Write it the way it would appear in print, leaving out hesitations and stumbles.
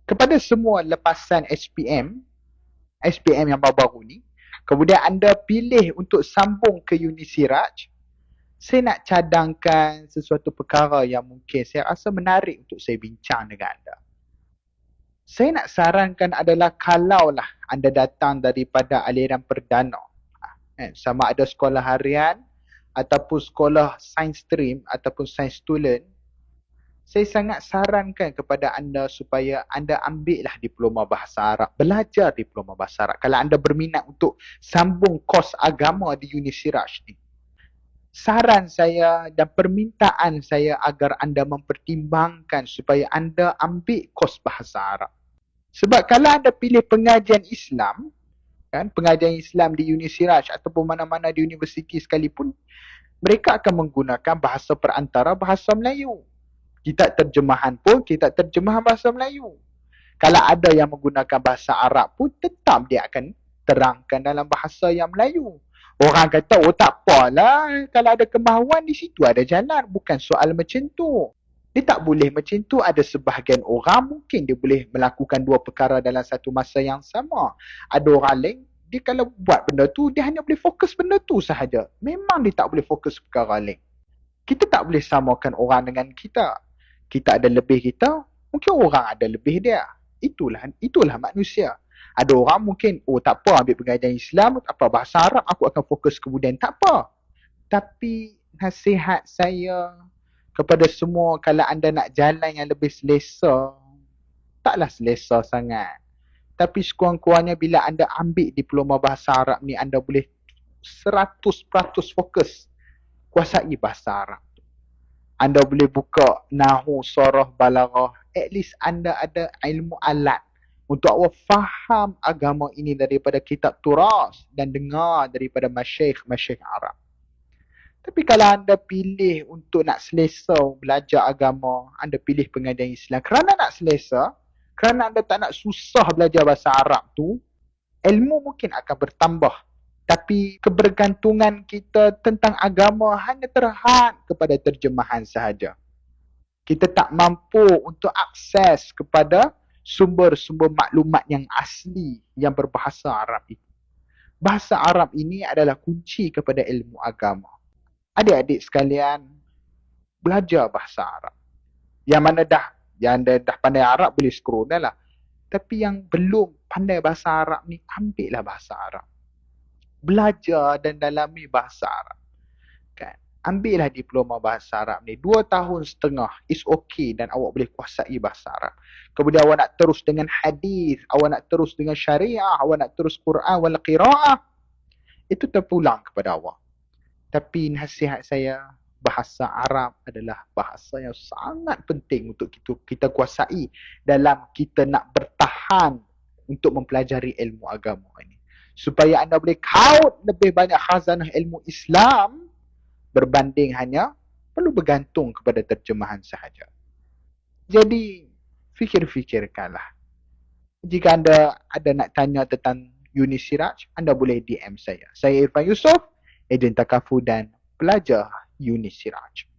Kepada semua lepasan SPM yang baru-baru ni, kemudian anda pilih untuk sambung ke Unisiraj, saya nak cadangkan sesuatu perkara yang mungkin saya rasa menarik untuk saya bincang dengan anda. Saya nak sarankan adalah kalaulah anda datang daripada aliran perdana, sama ada sekolah harian ataupun sekolah science stream ataupun science student, saya sangat sarankan kepada anda supaya anda ambillah diploma bahasa Arab, belajar diploma bahasa Arab kalau anda berminat untuk sambung kos agama di Unisiraj ni. Saran saya dan permintaan saya agar anda mempertimbangkan supaya anda ambil kos bahasa Arab. Sebab kalau anda pilih pengajian Islam, kan, pengajian Islam di Unisiraj ataupun mana-mana di universiti sekalipun, mereka akan menggunakan bahasa perantara bahasa Melayu. Kitab terjemahan pun kitab terjemahan bahasa Melayu. Kalau ada yang menggunakan bahasa Arab pun, tetap dia akan terangkan dalam bahasa yang Melayu. Orang kata, oh tak apalah, kalau ada kemahuan di situ ada jalan. Bukan soal macam tu. Dia tak boleh macam tu. Ada sebahagian orang mungkin dia boleh melakukan dua perkara dalam satu masa yang sama. Ada orang lain, dia kalau buat benda tu, dia hanya boleh fokus benda tu sahaja. Memang dia tak boleh fokus perkara lain. Kita tak boleh samakan orang dengan kita. Kita ada lebih kita, mungkin orang ada lebih dia. Itulah manusia. Ada orang mungkin, oh tak apa ambil pengajian Islam, tak apa bahasa Arab, aku akan fokus kemudian. Tak apa. Tapi nasihat saya kepada semua, kalau anda nak jalan yang lebih selesa, taklah selesa sangat. Tapi sekurang-kurangnya bila anda ambil diploma bahasa Arab ni, anda boleh 100% fokus kuasai bahasa Arab. Anda boleh buka nahu, sorah, balaghah. At least anda ada ilmu alat untuk awak faham agama ini daripada kitab turas dan dengar daripada masyayikh Arab. Tapi kalau anda pilih untuk nak selesa belajar agama, anda pilih pengajian Islam kerana nak selesa, kerana anda tak nak susah belajar bahasa Arab tu, ilmu mungkin akan bertambah. Tapi kebergantungan kita tentang agama hanya terhad kepada terjemahan sahaja. Kita tak mampu untuk akses kepada sumber-sumber maklumat yang asli yang berbahasa Arab itu. Bahasa Arab ini adalah kunci kepada ilmu agama. Adik-adik sekalian, belajar bahasa Arab. Yang mana dah pandai Arab boleh scroll dah lah. Tapi yang belum pandai bahasa Arab ni, ambillah bahasa Arab. Belajar dan dalami bahasa Arab. Kan? Ambillah diploma bahasa Arab ni. 2 tahun setengah is okay dan awak boleh kuasai bahasa Arab. Kemudian awak nak terus dengan hadis, awak nak terus dengan syariah, awak nak terus Quran wal qiraah, itu terpulang kepada awak. Tapi nasihat saya, bahasa Arab adalah bahasa yang sangat penting untuk kita kuasai dalam kita nak bertahan untuk mempelajari ilmu agama ini. Supaya anda boleh kaut lebih banyak khazanah ilmu Islam berbanding hanya perlu bergantung kepada terjemahan sahaja. Jadi, fikir-fikirkanlah. Jika anda ada nak tanya tentang Unisiraj, anda boleh DM saya. Saya Irfan Yusof, ejen Takafu dan pelajar Unisiraj.